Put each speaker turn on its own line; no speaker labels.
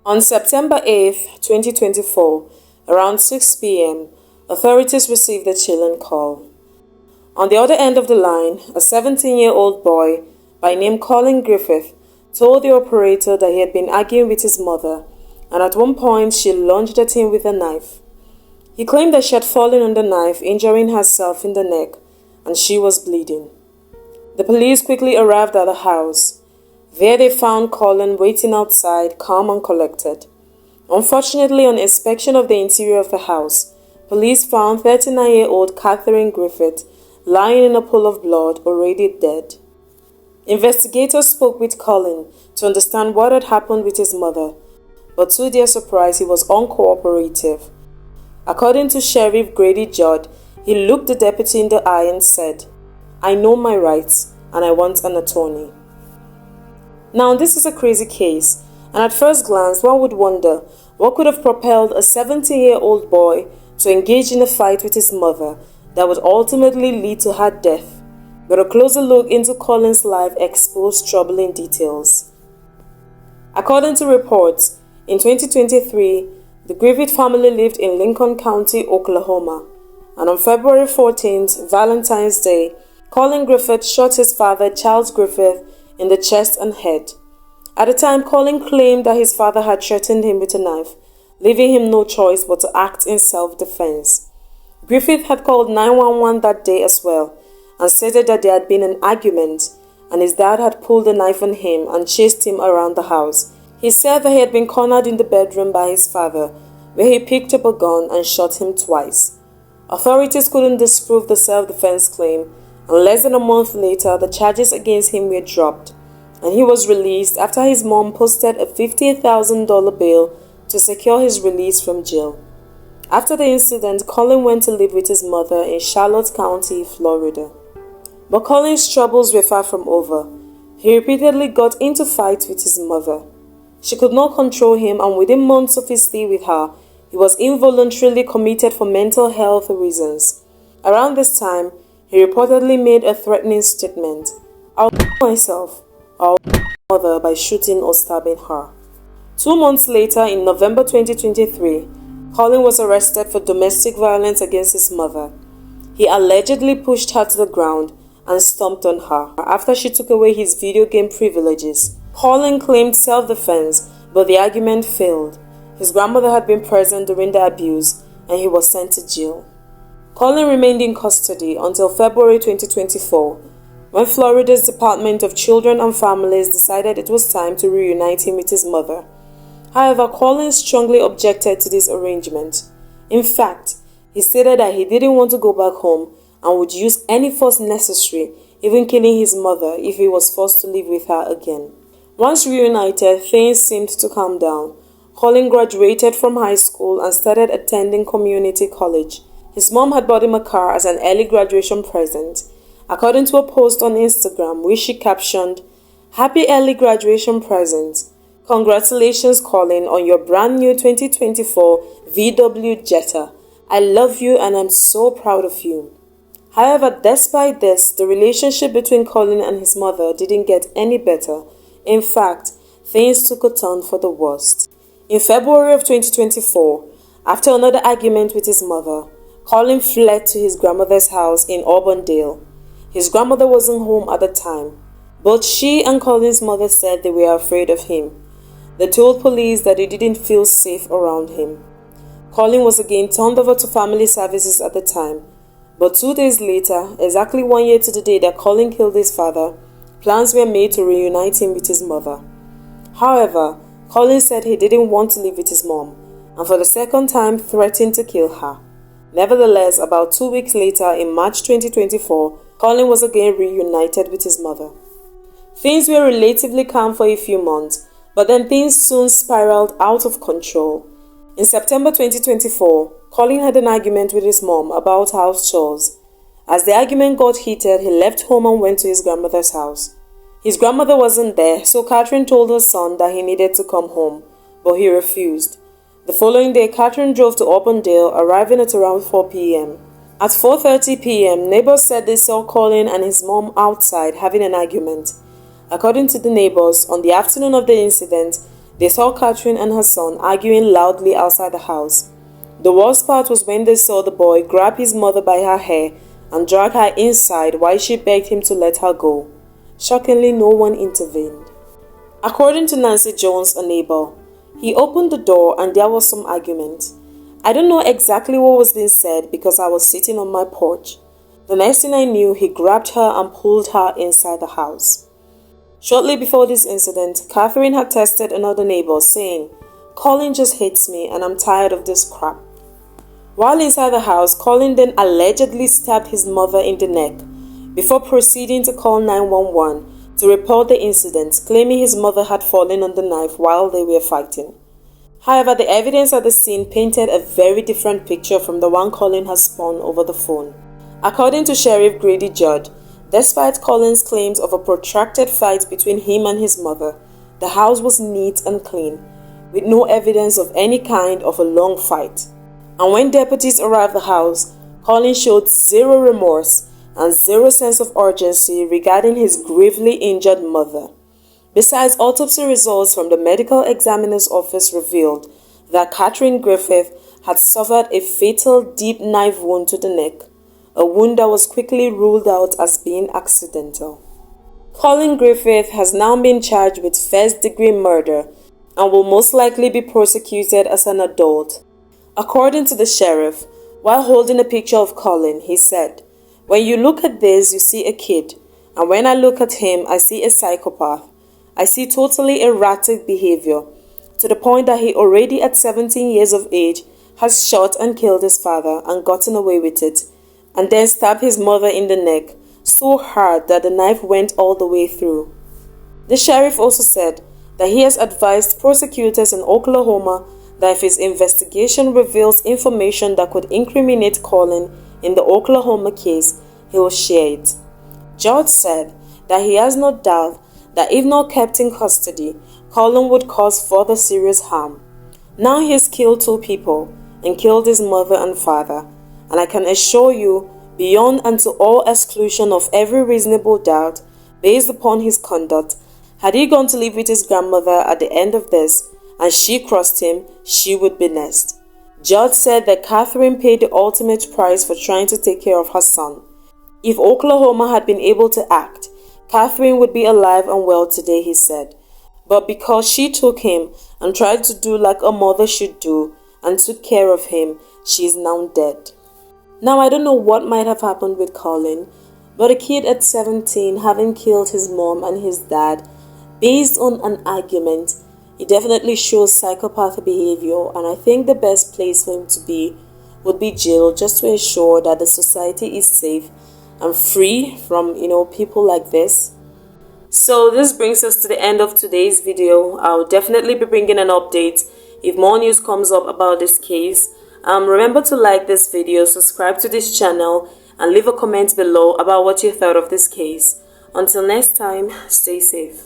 On September 8, 2024, around 6 p.m., authorities received a chilling call. On the other end of the line, a 17-year-old boy by name Collin Griffith told the operator that he had been arguing with his mother, and at one point she lunged at him with a knife. He claimed that she had fallen on the knife, injuring herself in the neck, and she was bleeding. The police quickly arrived at the house. There they found Collin waiting outside, calm and collected. Unfortunately, on inspection of the interior of the house, police found 39-year-old Catherine Griffith lying in a pool of blood, already dead. Investigators spoke with Collin to understand what had happened with his mother, but to their surprise, he was uncooperative. According to Sheriff Grady Judd, he looked the deputy in the eye and said, "I know my rights and I want an attorney." Now, this is a crazy case, and at first glance, one would wonder what could have propelled a 17-year-old boy to engage in a fight with his mother that would ultimately lead to her death. But a closer look into Collin's life exposed troubling details. According to reports, in 2023, the Griffith family lived in Lincoln County, Oklahoma, and on February 14th, Valentine's Day, Collin Griffith shot his father, Charles Griffith, in the chest and head. At the time, Collin claimed that his father had threatened him with a knife, leaving him no choice but to act in self-defense. Griffith had called 911 that day as well, and stated that there had been an argument, and his dad had pulled a knife on him and chased him around the house. He said that he had been cornered in the bedroom by his father, where he picked up a gun and shot him twice. Authorities couldn't disprove the self-defense claim, and less than a month later, the charges against him were dropped, and he was released after his mom posted a $50,000 bail to secure his release from jail. After the incident, Collin went to live with his mother in Charlotte County, Florida. But Collin's troubles were far from over. He repeatedly got into fights with his mother. She could not control him, and within months of his stay with her, he was involuntarily committed for mental health reasons. Around this time, he reportedly made a threatening statement, "I'll myself, or mother by shooting or stabbing her." 2 months later, in November 2023, Collin was arrested for domestic violence against his mother. He allegedly pushed her to the ground and stomped on her after she took away his video game privileges. Collin claimed self-defense, but the argument failed. His grandmother had been present during the abuse, and he was sent to jail. Collin remained in custody until February 2024, when Florida's Department of Children and Families decided it was time to reunite him with his mother. However, Collin strongly objected to this arrangement. In fact, he stated that he didn't want to go back home and would use any force necessary, even killing his mother if he was forced to live with her again. Once reunited, things seemed to calm down. Collin graduated from high school and started attending community college. His mom had bought him a car as an early graduation present. According to a post on Instagram, which she captioned, "Happy early graduation present. Congratulations, Collin, on your brand new 2024 VW Jetta. I love you and I'm so proud of you." However, despite this, the relationship between Collin and his mother didn't get any better. In fact, things took a turn for the worst. In February of 2024, after another argument with his mother, Collin fled to his grandmother's house in Auburndale. His grandmother wasn't home at the time. Both she and Collin's mother said they were afraid of him. They told police that they didn't feel safe around him. Collin was again turned over to family services at the time. But 2 days later, exactly 1 year to the day that Collin killed his father, plans were made to reunite him with his mother. However, Collin said he didn't want to live with his mom, and for the second time threatened to kill her. Nevertheless, about 2 weeks later, in March 2024, Collin was again reunited with his mother. Things were relatively calm for a few months, but then things soon spiraled out of control. In September 2024, Collin had an argument with his mom about house chores. As the argument got heated, he left home and went to his grandmother's house. His grandmother wasn't there, so Catherine told her son that he needed to come home, but he refused. The following day, Catherine drove to Auburndale, arriving at around 4 p.m. At 4:30 p.m., neighbors said they saw Collin and his mom outside having an argument. According to the neighbors, on the afternoon of the incident, They saw Catherine and her son arguing loudly outside the house. The worst part was when they saw the boy grab his mother by her hair and drag her inside while she begged him to let her go. Shockingly, no one intervened. According to Nancy Jones, a neighbor, he opened the door and there was some argument. I don't know exactly what was being said because I was sitting on my porch. The next thing I knew, he grabbed her and pulled her inside the house. Shortly before this incident, Catherine had texted another neighbor saying, "Collin just hates me and I'm tired of this crap." While inside the house, Collin then allegedly stabbed his mother in the neck before proceeding to call 911 to report the incident, claiming his mother had fallen on the knife while they were fighting. However, the evidence at the scene painted a very different picture from the one Collin has spun over the phone. According to Sheriff Grady Judd, despite Collin's claims of a protracted fight between him and his mother, the house was neat and clean, with no evidence of any kind of a long fight. And when deputies arrived at the house, Collin showed zero remorse and zero sense of urgency regarding his gravely injured mother. Besides, autopsy results from the medical examiner's office revealed that Catherine Griffith had suffered a fatal deep knife wound to the neck, a wound that was quickly ruled out as being accidental. Collin Griffith has now been charged with first-degree murder and will most likely be prosecuted as an adult. According to the sheriff, while holding a picture of Collin, he said, "When you look at this, you see a kid, and when I look at him, I see a psychopath. I see totally erratic behavior, to the point that he already at 17 years of age has shot and killed his father and gotten away with it, and then stabbed his mother in the neck so hard that the knife went all the way through." The sheriff also said that he has advised prosecutors in Oklahoma that if his investigation reveals information that could incriminate Collin in the Oklahoma case, he will share it. George said that he has no doubt that if not kept in custody, Collin would cause further serious harm. Now he has killed 2 people and killed his mother and father, and I can assure you, beyond and to all exclusion of every reasonable doubt, based upon his conduct, had he gone to live with his grandmother at the end of this, and she crossed him, she would be next. Judge said that Catherine paid the ultimate price for trying to take care of her son. If Oklahoma had been able to act, Catherine would be alive and well today, he said. But because she took him and tried to do like a mother should do and took care of him, she is now dead. Now, I don't know what might have happened with Collin, but a kid at 17 having killed his mom and his dad based on an argument, it definitely shows psychopath behavior, and I think the best place for him to be would be jail, just to ensure that the society is safe and free from, people like this. So this brings us to the end of today's video. I'll definitely be bringing an update if more news comes up about this case. Remember to like this video, subscribe to this channel, and leave a comment below about what you thought of this case. Until next time, stay safe.